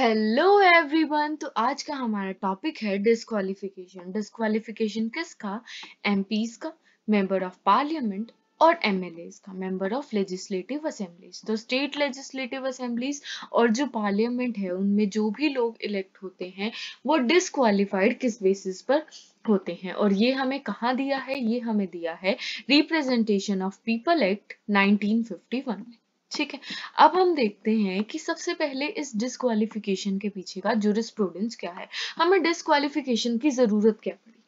Hello everyone. तो आज का हमारा टॉपिक है डिस्क्वालिफिकेशन। डिस्क्वालिफिकेशन किसका? एमपीज का, मेंबर ऑफ पार्लियामेंट, और एमएलएज का, मेंबर ऑफ लेजिस्लेटिव असेंबलीज। तो स्टेट लेजिस्लेटिव असेंबलीज और जो पार्लियामेंट है उनमें जो भी लोग इलेक्ट होते हैं वो डिस्क्वालिफाइड किस बेसिस पर होते हैं। और ये हमें कहाँ दिया है? ये हमें दिया है रिप्रेजेंटेशन ऑफ पीपल एक्ट 1951 में। ठीक है, अब हम देखते हैं कि सबसे पहले इस डिस्क्वालिफिकेशन के पीछे का जूरिस्प्रूडेंस क्या है। हमें डिस्क्वालिफिकेशन की जरूरत क्या पड़ी?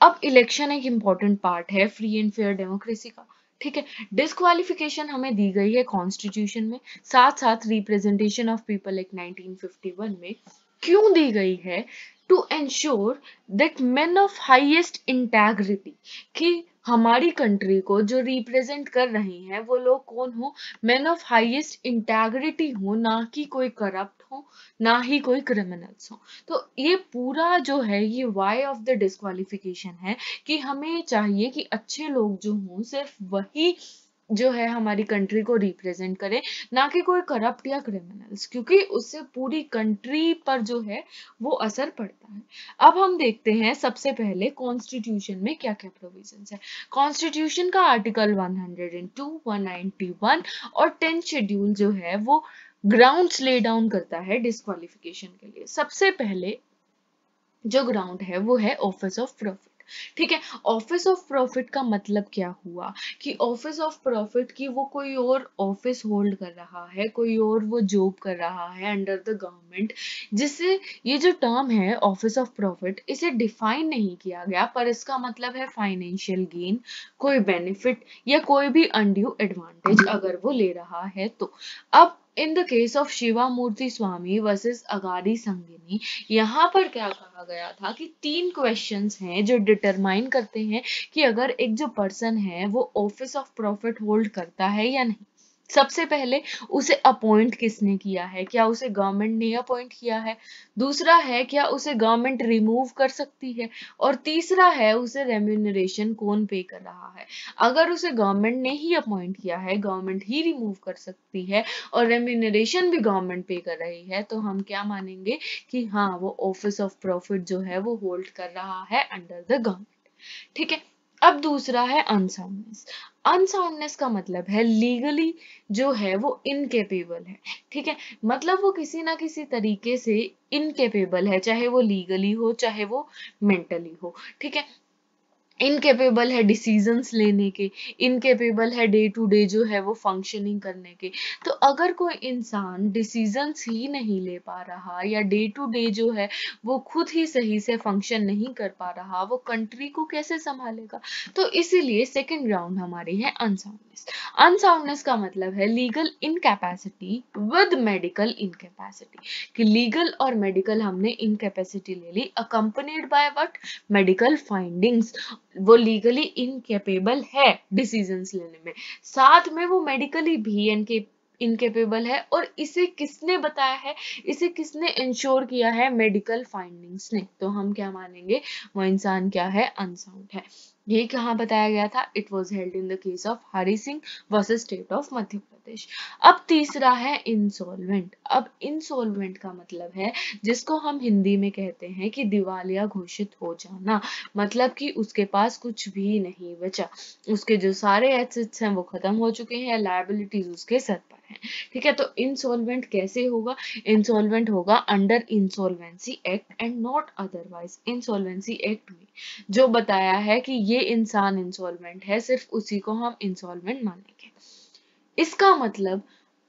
अब इलेक्शन एक इम्पॉर्टेंट पार्ट है फ्री एंड फेयर डेमोक्रेसी का। ठीक है, डिस्क्वालिफिकेशन हमें दी गई है कॉन्स्टिट्यूशन में, साथ साथ रिप्रेजेंटेशन ऑफ पीपल एक्ट 1951 में। क्यों दी गई है? To ensure that men of highest integrity, कि हमारी कंट्री को जो रिप्रेजेंट कर रहे हैं वो लोग कौन हो? मैन ऑफ हाईएस्ट इंटेग्रिटी हो, ना कि कोई करप्ट हो, ना ही कोई क्रिमिनल्स हो। तो ये पूरा जो है ये वाई ऑफ द डिस्क्वालिफिकेशन है कि हमें चाहिए कि अच्छे लोग जो हों सिर्फ वही जो है हमारी कंट्री को रिप्रेजेंट करे, ना कि कोई करप्ट या क्रिमिनल्स, क्योंकि उससे पूरी कंट्री पर जो है वो असर पड़ता है। अब हम देखते हैं सबसे पहले कॉन्स्टिट्यूशन में क्या क्या प्रोविजंस है। कॉन्स्टिट्यूशन का आर्टिकल 102, 191 और 10 शेड्यूल जो है वो ग्राउंड्स ले डाउन करता है डिस्क्वालिफिकेशन के लिए। सबसे पहले जो ग्राउंड है वो है ऑफिस ऑफ प्रॉफिट। ठीक है, ऑफिस ऑफ प्रॉफिट का मतलब क्या हुआ कि ऑफिस ऑफ प्रॉफिट की वो कोई और ऑफिस होल्ड कर रहा है, कोई और वो जॉब कर रहा है अंडर द गवर्नमेंट, जिससे ये जो टर्म है ऑफिस ऑफ प्रॉफिट इसे डिफाइन नहीं किया गया, पर इसका मतलब है फाइनेंशियल गेन, कोई बेनिफिट या कोई भी अनड्यू एडवांटेज अगर वो ले रहा है तो। अब in the case of Shiva Murthy Swamy versus Agari Sangini, यहाँ पर क्या कहा गया था कि 3 क्वेश्चंस हैं जो डिटरमाइन करते हैं कि अगर एक जो पर्सन है वो ऑफिस ऑफ प्रॉफिट होल्ड करता है या नहीं। सबसे पहले उसे अपॉइंट किसने किया है? क्या उसे गवर्नमेंट ने अपॉइंट किया है? दूसरा है क्या उसे गवर्नमेंट रिमूव कर सकती है? और तीसरा है उसे रेम्यूनरेशन कौन पे कर रहा है? अगर उसे गवर्नमेंट ने ही अपॉइंट किया है, गवर्नमेंट ही रिमूव कर सकती है और रेम्यूनरेशन भी गवर्नमेंट पे कर रही है, तो हम क्या मानेंगे कि हाँ वो ऑफिस ऑफ प्रॉफिट जो है वो होल्ड कर रहा है अंडर द गवर्नमेंट। ठीक है, अब दूसरा है अनसाउंडनेस। अनसाउंडनेस का मतलब है लीगली जो है वो इनकेपेबल है। ठीक है, मतलब वो किसी ना किसी तरीके से इनकेपेबल है, चाहे वो लीगली हो चाहे वो मेंटली हो। ठीक है, इनकेपेबल है डिसीजंस लेने के, इनकेपेबल है डे टू डे जो है वो फंक्शनिंग करने के। तो अगर कोई इंसान डिसीजंस ही नहीं ले पा रहा या डे टू डे जो है वो खुद ही सही से फंक्शन नहीं कर पा रहा, वो कंट्री को कैसे संभालेगा? तो इसीलिए सेकंड ग्राउंड हमारी है अनसाउंडनेस। अनसाउंडनेस का मतलब है legal incapacity with medical incapacity, कि लीगल और मेडिकल हमने इनकैपेसिटी ले ली accompanied by what? Medical findings. वो लीगली इनकेपेबल है डिसीजंस लेने में, साथ में वो मेडिकली भी इनकेपेबल है। और इसे किसने बताया है? इसे किसने इंश्योर किया है? मेडिकल फाइंडिंग्स ने। तो हम क्या मानेंगे? वो इंसान क्या है? अनसाउंड है। ये कहाँ बताया गया था? It was held in the case of Hari Singh versus state of Madhya Pradesh. अब तीसरा है इंसॉल्वेंट। अब इंसॉल्वेंट का मतलब है जिसको हम हिंदी में कहते हैं कि दिवालिया घोषित हो जाना, मतलब कि उसके पास कुछ भी नहीं बचा, उसके जो सारे एसेट्स हैं वो खत्म हो चुके हैं, लायबिलिटीज उसके सर पर हैं। ठीक है, तो इंसॉल्वेंट कैसे होगा? इंसॉल्वेंट होगा under insolvency act and not otherwise. Insolvency act में जो बताया है कि ये इंसान इंसॉल्वेंट है, सिर्फ उसी को हम इंसॉल्वेंट मानेंगे। इसका मतलब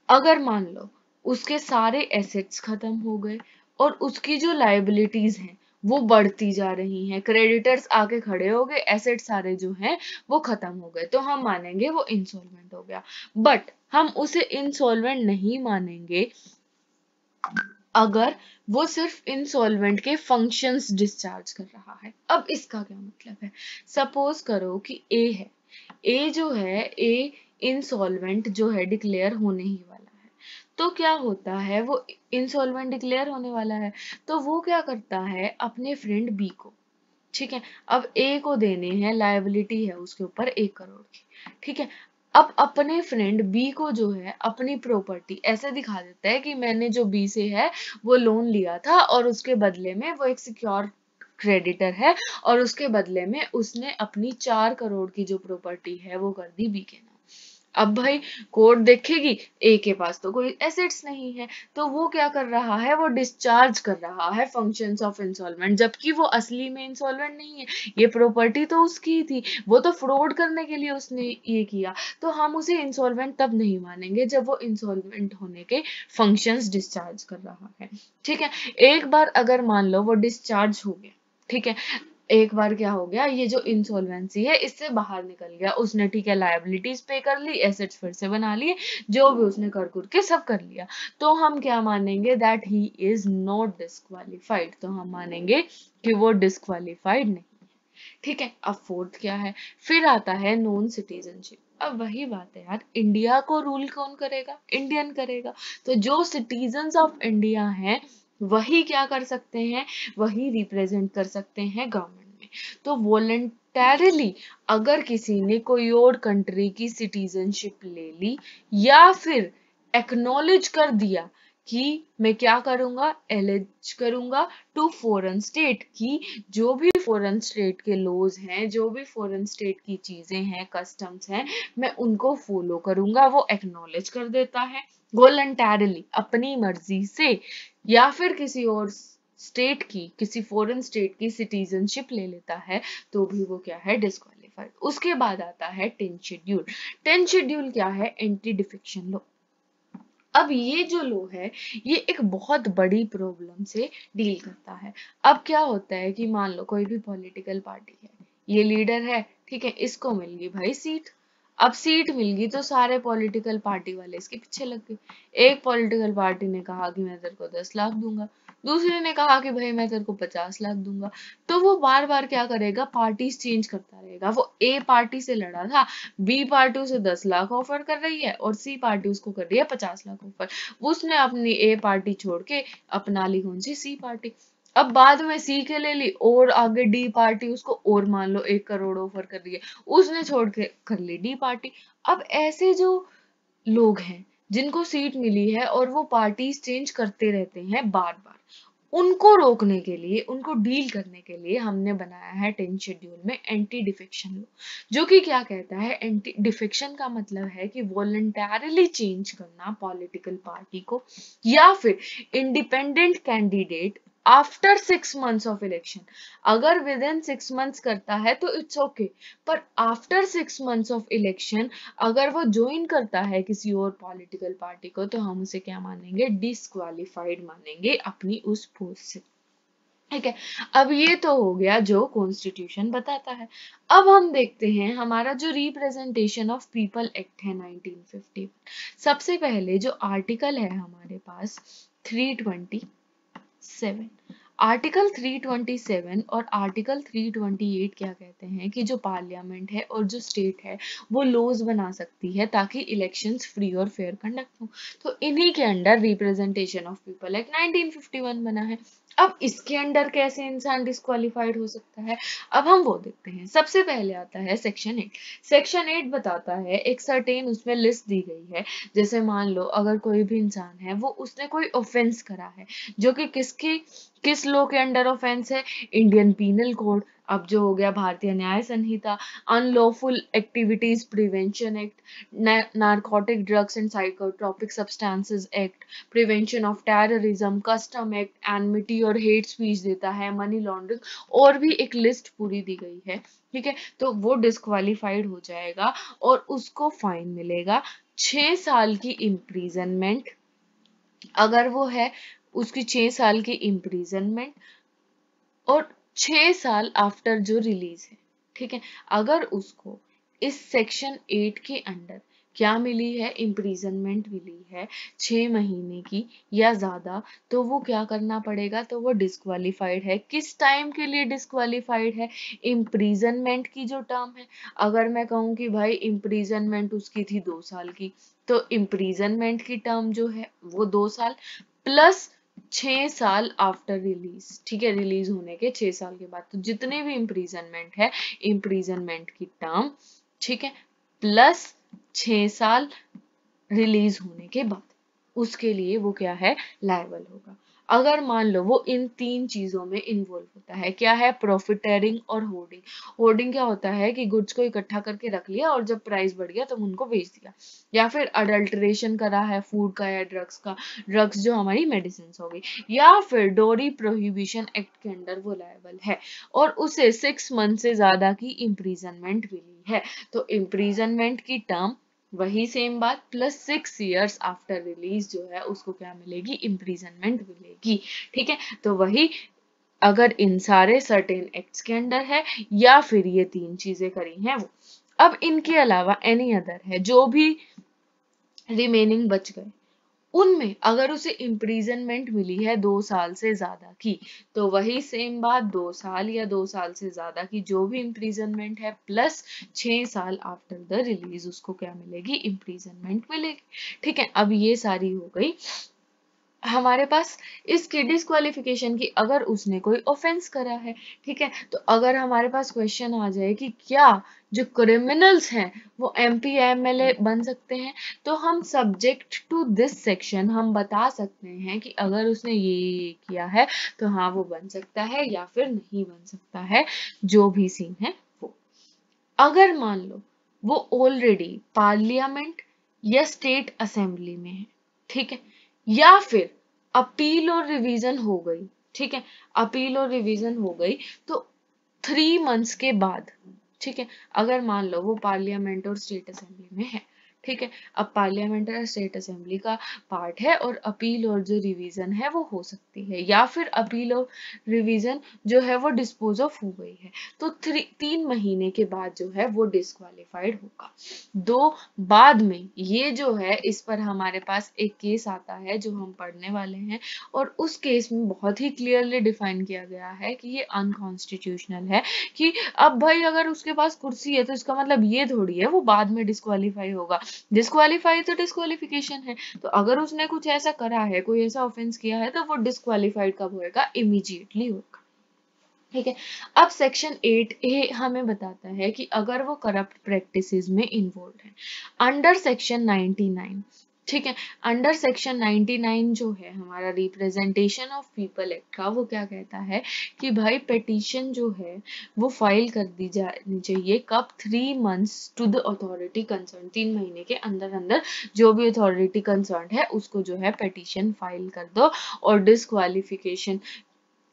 अगर मान लो उसके सारे एसेट्स खत्म हो गए और उसकी जो लायबिलिटीज हैं वो बढ़ती जा रही हैं, क्रेडिटर्स आके खड़े हो गए, एसेट सारे जो हैं वो खत्म हो गए, तो हम मानेंगे वो इंसॉल्वेंट हो गया। बट हम उसे इंसॉल्वेंट नहीं मानेंगे अगर वो सिर्फ इंसॉल्वेंट के फंक्शंस डिस्चार्ज कर रहा है। अब इसका क्या मतलब है? सपोज करो कि ए है, ए जो है ए इंसॉल्वेंट जो है डिक्लेयर होने ही वाला है। तो क्या होता है? वो इंसॉल्वेंट डिक्लेयर होने वाला है तो वो क्या करता है? अपने फ्रेंड बी को, ठीक है, अब ए को देने हैं, लायबिलिटी है उसके ऊपर 1 करोड़ की। ठीक है, अब अपने फ्रेंड बी को जो है अपनी प्रॉपर्टी ऐसे दिखा देता है कि मैंने जो बी से है वो लोन लिया था और उसके बदले में वो एक सिक्योर क्रेडिटर है और उसके बदले में उसने अपनी 4 करोड़ की जो प्रॉपर्टी है वो कर दी बी के नाम। अब भाई कोर्ट देखेगी ए के पास तो कोई एसेट्स नहीं है, तो वो क्या कर रहा है, वो डिस्चार्ज कर रहा है फंक्शंस ऑफ इंसॉल्वेंट, जबकि वो असली में इंसॉल्वेंट नहीं है, ये प्रॉपर्टी तो उसकी थी, वो तो फ्रॉड करने के लिए उसने ये किया, तो हम उसे इंसॉल्वेंट तब नहीं मानेंगे जब वो इंसॉल्वेंट होने के फंक्शंस डिस्चार्ज कर रहा है। ठीक है, एक बार अगर मान लो वो डिस्चार्ज हो गया, ठीक है, एक बार क्या हो गया, ये जो इंसॉल्वेंसी है इससे बाहर निकल गया उसने, ठीक है, लायबिलिटीज पे कर ली, एसेट्स फिर से बना लिए, जो भी उसने कर के सब कर लिया, तो हम क्या मानेंगे, that he is not disqualified, तो हम मानेंगे कि वो डिस्क्वालिफाइड नहीं। ठीक है, अब फोर्थ क्या है, फिर आता है नॉन सिटीजनशिप। अब वही बात है यार, इंडिया को रूल कौन करेगा, इंडियन करेगा, तो जो सिटीजन्स ऑफ इंडिया हैं वही क्या कर सकते हैं, वही रिप्रेजेंट कर सकते हैं गवर्नमेंट में। तो वॉलेंटरली अगर किसी ने कोई और कंट्री की सिटीजनशिप ले ली या फिर एक्नॉलेज कर दिया कि मैं क्या करूंगा, एलिज करूंगा टू फॉरेन स्टेट, की जो भी फॉरेन स्टेट के लॉज हैं, जो भी फॉरेन स्टेट की चीजें हैं, कस्टम्स हैं, मैं उनको फॉलो करूंगा, वो एक्नॉलेज कर देता है वॉलंटरली अपनी मर्जी से, या फिर किसी और स्टेट की, किसी फॉरेन स्टेट की सिटीजनशिप ले लेता है, तो भी वो क्या है, डिस्क्वालिफाइड। उसके बाद आता है 10th शेड्यूल। 10th शेड्यूल क्या है, एंटी डिफेक्शन लॉ। अब ये जो लो है ये एक बहुत बड़ी प्रॉब्लम से डील करता है। अब क्या होता है कि मान लो कोई भी पॉलिटिकल पार्टी है, ये लीडर है, ठीक है, इसको मिल गई भाई सीट। अब सीट मिल गई तो सारे पॉलिटिकल पार्टी वाले इसके पीछे लग गए। एक पॉलिटिकल पार्टी ने कहा कि मैं तेरे को 10 लाख दूंगा, दूसरे ने कहा कि भाई मैं तेरे को 50 लाख दूंगा, तो वो बार बार क्या करेगा, पार्टीज चेंज करता रहेगा। वो ए पार्टी से लड़ा था, बी पार्टी उसे 10 लाख ऑफर कर रही है और सी पार्टी उसको कर रही है 50 लाख ऑफर, उसने अपनी ए पार्टी छोड़ के अपना ली कौन सी, सी पार्टी। अब बाद में सी के ले ली और आगे डी पार्टी उसको और मान लो 1 करोड़ ऑफर कर रही है, उसने छोड़ के कर ली डी पार्टी। अब ऐसे जो लोग हैं जिनको सीट मिली है और वो पार्टीज चेंज करते रहते हैं बार बार, उनको रोकने के लिए, उनको डील करने के लिए हमने बनाया है 10th शेड्यूल में एंटी डिफेक्शन लॉ, जो कि क्या कहता है, एंटी डिफेक्शन का मतलब है कि वॉलंटरली चेंज करना पॉलिटिकल पार्टी को या फिर independent candidate after 6 months of election. अगर विद इन 6 मंथ्स करता है तो इट्स ओके, पर आफ्टर 6 मंथ्स ऑफ इलेक्शन अगर वो ज्वाइन करता है किसी और पॉलिटिकल पार्टी को, तो हम उसे क्या मानेंगे, डिस्क्वालिफाइड मानेंगे अपनी उस पोस्ट से। ठीक है, अब ये तो हो गया जो कॉन्स्टिट्यूशन बताता है। अब हम देखते हैं हमारा जो रिप्रेजेंटेशन ऑफ पीपल एक्ट है 1950। सबसे पहले जो आर्टिकल है हमारे पास 327। आर्टिकल 327 और आर्टिकल 328 क्या कहते हैं कि जो पार्लियामेंट है और जो स्टेट है वो लॉज बना सकती है ताकि इलेक्शंस फ्री और फेयर कंडक्ट हो। तो इन्हीं के under representation of people act 1951 बना है। अब इसके अंडर कैसे इंसान डिस्क्वालिफाइड हो सकता है, अब हम वो देखते हैं। सबसे पहले आता है सेक्शन 8। सेक्शन 8 बताता है, एक सर्टेन उसमें लिस्ट दी गई है, जैसे मान लो अगर कोई भी इंसान है वो उसने कोई ऑफेंस करा है, जो कि किस लॉ के अंडर ऑफेंस है, इंडियन पीनल कोड, अब जो हो गया Bharatiya Nyaya Sanhita, unlawful activities prevention act, narcotic drugs and psychotropic substances act, prevention of terrorism, custom act, enmity और हेट स्पीच देता है, मनी लॉन्ड्रिंग, और भी एक लिस्ट पूरी दी गई है। ठीक है, तो वो डिस्क्वालिफाइड हो जाएगा और उसको फाइन मिलेगा 6 साल की इम्प्रीजनमेंट, अगर वो है उसकी 6 साल की इम्प्रीजनमेंट, और 6 साल आफ्टर जो रिलीज है। ठीक है, अगर उसको इस सेक्शन 8 के अंडर क्या मिली है, इम्प्रीजनमेंट मिली है 6 महीने की या ज्यादा, तो वो क्या करना पड़ेगा, तो वो डिस्क्वालिफाइड है। किस टाइम के लिए डिस्क्वालिफाइड है, इम्प्रीजनमेंट की जो टर्म है, अगर मैं कहूँ कि भाई इम्प्रीजनमेंट उसकी थी 2 साल की, तो इम्प्रीजनमेंट की टर्म जो है वो 2 साल प्लस 6 साल आफ्टर रिलीज। ठीक है, रिलीज होने के 6 साल के बाद, तो जितने भी इम्प्रीजनमेंट है, इम्प्रीजनमेंट की टर्म, ठीक है, प्लस 6 साल रिलीज होने के बाद, उसके लिए वो क्या है, लायबल होगा। अगर मान लो वो इन 3 चीजों में इन्वॉल्व होता है, क्या है, प्रॉफिटेरिंग और होर्डिंग। होर्डिंग क्या होता है कि गुड्स को इकट्ठा करके रख लिया और जब प्राइस बढ़ गया तो उनको बेच दिया। या फिर अडल्ट्रेशन करा है फूड का या ड्रग्स का, ड्रग्स जो हमारी मेडिसिन हो गई। या फिर डोरी प्रोहिबिशन एक्ट के अंडर वो लायबल है और उसे 6 मंथ से ज्यादा की इम्प्रीजनमेंट मिली है। तो इम्प्रीजनमेंट की टर्म वही सेम बात, प्लस 6 ईयर्स आफ्टर रिलीज जो है उसको क्या मिलेगी, इम्प्रीजनमेंट मिलेगी। ठीक है, तो वही अगर इन सारे सर्टेन एक्ट्स के अंडर है या फिर ये 3 चीजें करी हैं वो। अब इनके अलावा एनी अदर है, जो भी रिमेनिंग बच गए, उनमें अगर उसे इम्प्रीजनमेंट मिली है 2 साल से ज्यादा की, तो वही सेम बात, 2 साल या 2 साल से ज्यादा की जो भी इम्प्रीजनमेंट है प्लस 6 साल आफ्टर द रिलीज उसको क्या मिलेगी, इम्प्रीजनमेंट मिलेगी। ठीक है, अब ये सारी हो गई हमारे पास इसकी डिस्क्वालिफिकेशन की, अगर उसने कोई ऑफेंस करा है। ठीक है, तो अगर हमारे पास क्वेश्चन आ जाए कि क्या जो क्रिमिनल्स हैं वो एमपी एमएलए बन सकते हैं, तो हम सब्जेक्ट टू दिस सेक्शन हम बता सकते हैं कि अगर उसने ये किया है तो हाँ वो बन सकता है या फिर नहीं बन सकता है, जो भी सीन है वो। अगर मान लो वो ऑलरेडी पार्लियामेंट या स्टेट असेंबली में है, ठीक है, या फिर अपील और रिवीजन हो गई, ठीक है, अपील और रिवीजन हो गई, तो 3 मंथ्स के बाद, ठीक है, अगर मान लो वो पार्लियामेंट और स्टेट असेंबली में है, ठीक है, अब पार्लियामेंट और स्टेट असेंबली का पार्ट है और अपील और जो रिवीजन है वो हो सकती है, या फिर अपील और रिवीजन जो है वो डिस्पोज ऑफ हो गई है, तो 3 महीने के बाद जो है वो डिस्क्वालिफाइड होगा। दो बाद में ये जो है इस पर हमारे पास एक केस आता है जो हम पढ़ने वाले हैं, और उस केस में बहुत ही क्लियरली डिफाइन किया गया है कि ये अनकॉन्स्टिट्यूशनल है, कि अब भाई अगर उसके पास कुर्सी है तो इसका मतलब ये थोड़ी है वो बाद में डिस्क्वालीफाई होगा। डिस्क्वालीफाई तो डिस्क्वालिफिकेशन है, तो अगर उसने कुछ ऐसा करा है, कोई ऐसा ऑफेंस किया है, तो वो डिस्क्वालीफाइड कब होएगा, इमीडिएटली होगा। ठीक है, अब सेक्शन 8A हमें बताता है कि अगर वो करप्ट प्रैक्टिसेस में इन्वॉल्व है अंडर सेक्शन 99, ठीक है, अंडर सेक्शन 99 जो है हमारा रिप्रेजेंटेशन ऑफ पीपल एक्ट का, वो क्या कहता है कि भाई पेटिशन जो है वो फाइल कर दी जानी चाहिए कब, 3 months to the authority concern, 3 महीने के अंदर अंदर जो भी अथॉरिटी कंसर्न है उसको जो है पेटिशन फाइल कर दो, और डिस्क्वालिफिकेशन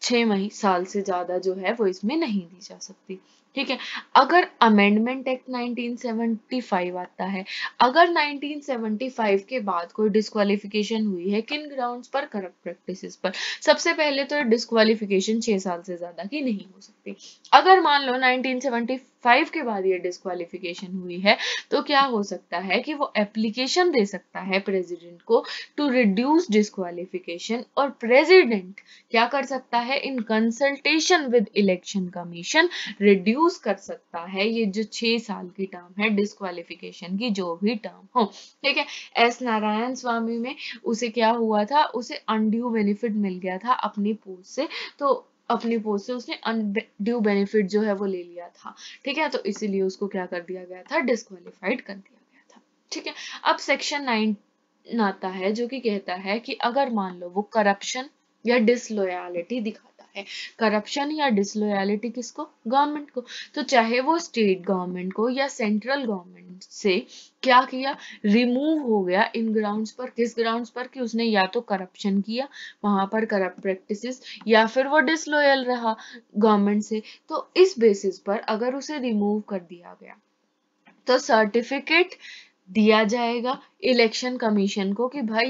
6 साल से ज्यादा जो है वो इसमें नहीं दी जा सकती। ठीक है, अगर अमेंडमेंट एक्ट 1975 आता है, अगर 1975 के बाद कोई डिस्क्वालिफिकेशन हुई है किन ग्राउंड्स पर, करप्ट प्रैक्टिसेस पर, सबसे पहले तो डिस्क्वालिफिकेशन 6 साल से ज्यादा की नहीं हो सकती। अगर मान लो 1975 के बाद ये डिस्क्वालिफिकेशन हुई है, तो क्या हो सकता है कि वो एप्लीकेशन दे सकता है प्रेसिडेंट को टू रिड्यूस डिस्क्वालिफिकेशन, और प्रेसिडेंट क्या कर सकता है, in consultation with election commission reduce कर सकता है ये जो 6 साल की टर्म है डिस्क्वालिफिकेशन की, जो भी टर्म हो। ठीक है, एस नारायण स्वामी में उसे क्या हुआ था, उसे अनड्यू बेनिफिट मिल गया था अपनी पोस्ट से, तो अपनी पोस्ट से उसने अनड्यू बेनिफिट जो है वो ले लिया था। ठीक है, तो इसीलिए उसको क्या कर दिया गया था, डिस्क्वालिफाइड कर दिया गया था। ठीक है, अब सेक्शन 9 आता है जो कि कहता है कि अगर मान लो वो करप्शन या डिसलॉयलिटी दिखाता है, करप्शन या डिसलॉयलिटी किसको, गवर्नमेंट को, तो चाहे वो स्टेट गवर्नमेंट को या सेंट्रल गवर्नमेंट से क्या किया, रिमूव हो गया इन ग्राउंड्स पर, किस ग्राउंड्स पर, कि उसने या तो करप्शन किया वहां पर करप्ट प्रैक्टिसेस, या फिर वो डिसलॉयल रहा गवर्नमेंट से, तो इस बेसिस पर अगर उसे रिमूव कर दिया गया तो सर्टिफिकेट दिया जाएगा इलेक्शन कमीशन को कि भाई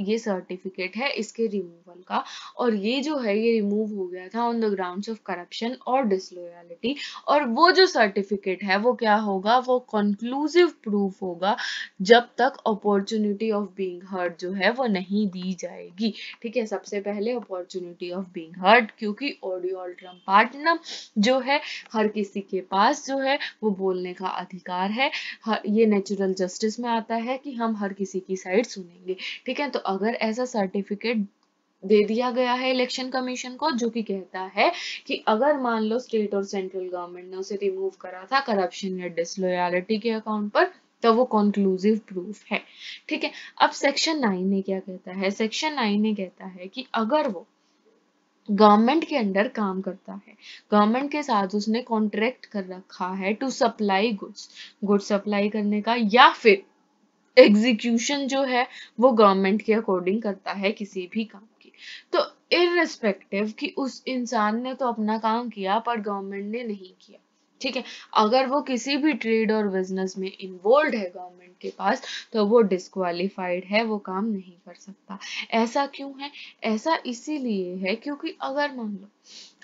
ये सर्टिफिकेट है इसके रिमूवल का, और ये जो है ये रिमूव हो गया था on the grounds of corruption और डिसलॉयलिटी, और वो जो सर्टिफिकेट है वो क्या होगा, वो कंक्लूसिव प्रूफ होगा जब तक अपॉर्चुनिटी ऑफ बीइंग हर्ड जो है वो नहीं दी जाएगी। ठीक है, सबसे पहले अपॉर्चुनिटी ऑफ बीइंग हर्ड, क्योंकि ऑडियो अल्ट्रम पार्टनम जो है हर किसी के पास जो है वो बोलने का अधिकार है, ये नेचुरल जस्टिस में आता है कि हम हर किसी की साइड सुनेंगे। ठीक है, तो अगर ऐसा सर्टिफिकेट दे दिया गया है इलेक्शन कमीशन को जो कि कहता है कि अगर मान लो स्टेट और सेंट्रल गवर्नमेंट ने उसे रिमूव करा था करप्शन या डिसलॉयलिटी के अकाउंट पर, तो वो कंक्लूसिव प्रूफ है। ठीक है, अब सेक्शन 9 ने क्या कहता है? सेक्शन 9 ने कहता है कि अगर वो गवर्नमेंट के अंडर काम करता है, गवर्नमेंट के साथ उसने कॉन्ट्रैक्ट कर रखा है to supply goods, goods supply करने का, या फिर एग्जीक्यूशन जो है वो गवर्नमेंट के अकॉर्डिंग करता है किसी भी काम की, तो इररिस्पेक्टिव कि उस इंसान ने तो अपना काम किया पर गवर्नमेंट ने नहीं किया, ठीक है, अगर वो किसी भी ट्रेड और बिजनेस में इन्वॉल्व है गवर्नमेंट के पास, तो वो डिस्क्वालिफाइड है, वो काम नहीं कर सकता। ऐसा क्यों है? ऐसा इसीलिए है क्योंकि अगर मान लो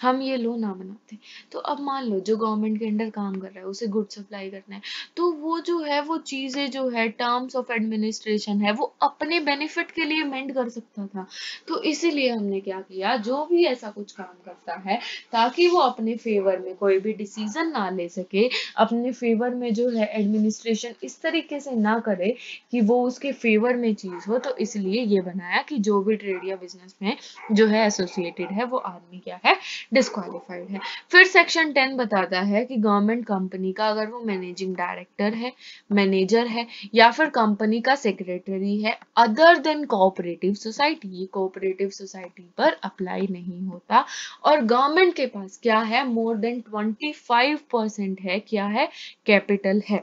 हम ये लो ना बनाते, तो अब मान लो जो गवर्नमेंट के अंडर काम कर रहा है उसे गुड सप्लाई करना है, तो वो जो है वो चीजें जो है टर्म्स ऑफ एडमिनिस्ट्रेशन है वो अपने बेनिफिट के लिए मेंड कर सकता था। तो इसीलिए हमने क्या किया, जो भी ऐसा कुछ काम करता है ताकि वो अपने फेवर में कोई भी डिसीजन ना ले सके, अपने फेवर में जो है एडमिनिस्ट्रेशन इस तरीके से ना करे कि वो उसके फेवर में चीज हो, तो इसलिए ये बनाया कि जो भी ट्रेड या बिजनेस में जो है एसोसिएटेड है वो आदमी क्या है, डिस्क्वालिफाइड है। फिर सेक्शन 10 बताता है कि गवर्नमेंट कंपनी का अगर वो मैनेजिंग डायरेक्टर है, मैनेजर है, या फिर कंपनी का सेक्रेटरी है अदर देन कोऑपरेटिव सोसाइटी, ये कोऑपरेटिव सोसाइटी पर अप्लाई नहीं होता, और गवर्नमेंट के पास क्या है, मोर देन 25% है, क्या है, कैपिटल है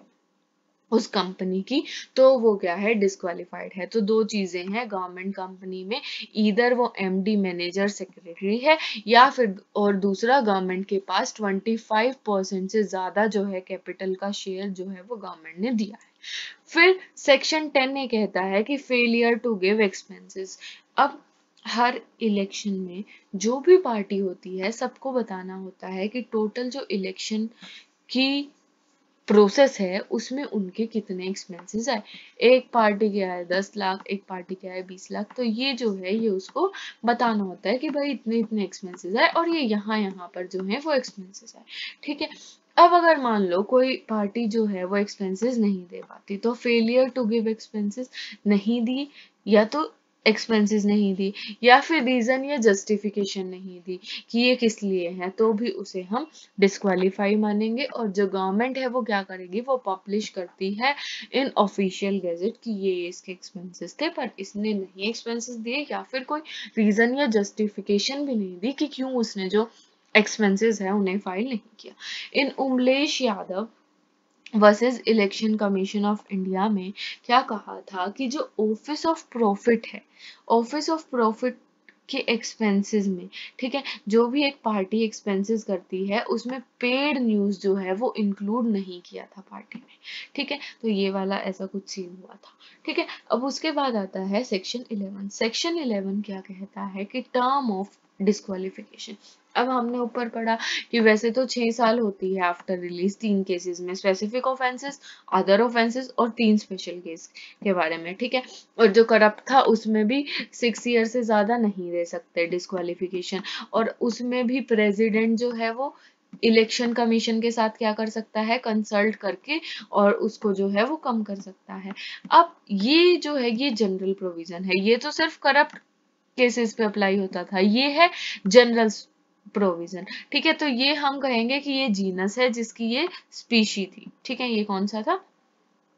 उस कंपनी की, तो वो क्या है, डिस्क्वालिफाइड है। तो दो चीजें हैं गवर्नमेंट कंपनी में, इधर वो एमडी मैनेजर सेक्रेटरी है, या फिर और दूसरा गवर्नमेंट के पास 25% से ज्यादा जो है कैपिटल का शेयर जो है वो गवर्नमेंट ने दिया है। फिर सेक्शन 10 ये कहता है कि फेलियर टू गिव एक्सपेंसेस। अब हर इलेक्शन में जो भी पार्टी होती है सबको बताना होता है कि टोटल जो इलेक्शन की प्रोसेस है उसमें उनके कितने एक्सपेंसेस आए। एक पार्टी के आए 10 लाख, एक पार्टी के आए 20 लाख, तो ये जो है ये उसको बताना होता है कि भाई इतने इतने एक्सपेंसेस आए और ये यहाँ पर जो है वो एक्सपेंसेस आए। ठीक है, अब अगर मान लो कोई पार्टी जो है वो एक्सपेंसेस नहीं दे पाती, तो फेलियर टू गिव एक्सपेंसेस, नहीं दी, या तो एक्सपेंसेस नहीं दी, या फिर रीजन या जस्टिफिकेशन नहीं दी कि ये किस लिए है, तो भी उसे हम डिस्क्वालीफाई मानेंगे। और जो गवर्नमेंट है वो क्या करेगी, वो पब्लिश करती है इन ऑफिशियल गैजेट कि ये इसके एक्सपेंसेस थे पर इसने नहीं एक्सपेंसेस दिए, या फिर कोई रीजन या जस्टिफिकेशन भी नहीं दी कि क्यों उसने जो एक्सपेंसेस है उन्हें फाइल नहीं किया। In Umlesh Yadav versus election commission of India में क्या कहा था कि जो ऑफिस ऑफ प्रॉफिट है, ऑफिस ऑफ प्रॉफिट के एक्सपेंसेस में, ठीक है, जो भी एक पार्टी एक्सपेंसेस करती है उसमें पेड न्यूज जो है वो इंक्लूड नहीं किया था पार्टी में। ठीक है, तो ये वाला ऐसा कुछ सीन हुआ था। ठीक है, अब उसके बाद आता है सेक्शन 11। सेक्शन 11 क्या कहता है कि टर्म ऑफ डिस्क्वालिफिकेशन। अब हमने ऊपर पढ़ा कि वैसे तो 6 साल होती है आफ्टर रिलीज 3 केसेस में, स्पेसिफिक ऑफेंसेस, अदर ऑफेंसेस और 3 स्पेशल केस के बारे में। ठीक है, और जो करप्ट था उसमें भी 6 ईयर से ज्यादा नहीं दे सकते डिस्क्वालिफिकेशन, और उसमें भी प्रेसिडेंट जो है वो इलेक्शन कमीशन के साथ क्या कर सकता है, कंसल्ट करके और उसको जो है वो कम कर सकता है। अब ये जो है ये जनरल प्रोविजन है, ये तो सिर्फ करप्ट केसेस पे अप्लाई होता था, ये है जनरल प्रोविजन। ठीक है, तो ये हम कहेंगे कि ये जीनस है जिसकी ये स्पीशी थी। ठीक है, ये कौन सा था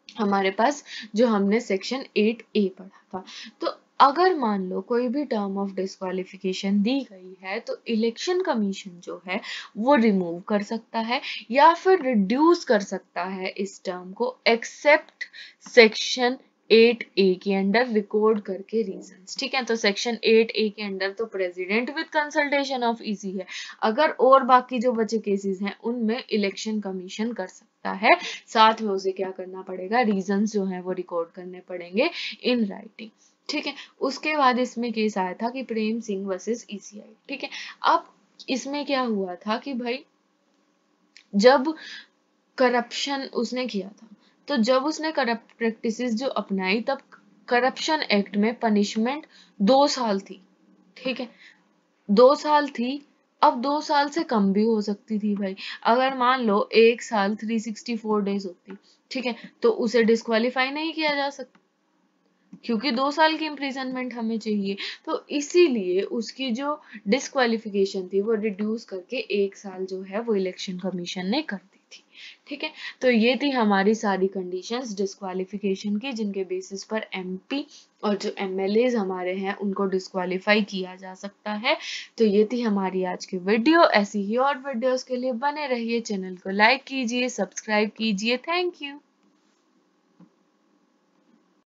हमारे पास, जो हमने सेक्शन 8A पढ़ा था। तो अगर मान लो कोई भी टर्म ऑफ डिस्क्वालिफिकेशन दी गई है तो इलेक्शन कमीशन जो है वो रिमूव कर सकता है या फिर रिड्यूस कर सकता है इस टर्म को, एक्सेप्ट सेक्शन 8A के अंडर रिकॉर्ड करके रीजंस। ठीक है, तो सेक्शन 8A के अंडर तो president with consultation of EC है, अगर और बाकी जो बचे केसेस हैं उनमें इलेक्शन कमीशन कर सकता है, साथ में उसे क्या करना पड़ेगा, रीजंस जो है वो रिकॉर्ड करने पड़ेंगे इन राइटिंग। ठीक है, उसके बाद इसमें केस आया था कि प्रेम सिंह वर्सेस ईसीआई। ठीक है, अब इसमें क्या हुआ था कि भाई जब करप्शन उसने किया था, तो जब उसने करप्ट प्रैक्टिसेस जो अपनाई तब करप्शन एक्ट में पनिशमेंट 2 साल थी। ठीक है, 2 साल थी। अब 2 साल से कम भी हो सकती थी भाई, अगर मान लो 1 साल 364 डेज होती, ठीक है, तो उसे डिस्क्वालीफाई नहीं किया जा सकता क्योंकि 2 साल की इम्प्रिजनमेंट हमें चाहिए। तो इसीलिए उसकी जो डिस्क्वालिफिकेशन थी वो रिड्यूस करके 1 साल जो है वो इलेक्शन कमीशन ने कर दी थी। ठीक है, तो ये थी हमारी सारी कंडीशंस डिस्क्वालिफिकेशन की, जिनके बेसिस पर एमपी और जो एमएलएज हमारे हैं उनको डिस्क्वालीफाई किया जा सकता है। तो ये थी हमारी आज की वीडियो। ऐसी ही और वीडियोस के लिए बने रहिए, चैनल को लाइक कीजिए, सब्सक्राइब कीजिए। Thank you.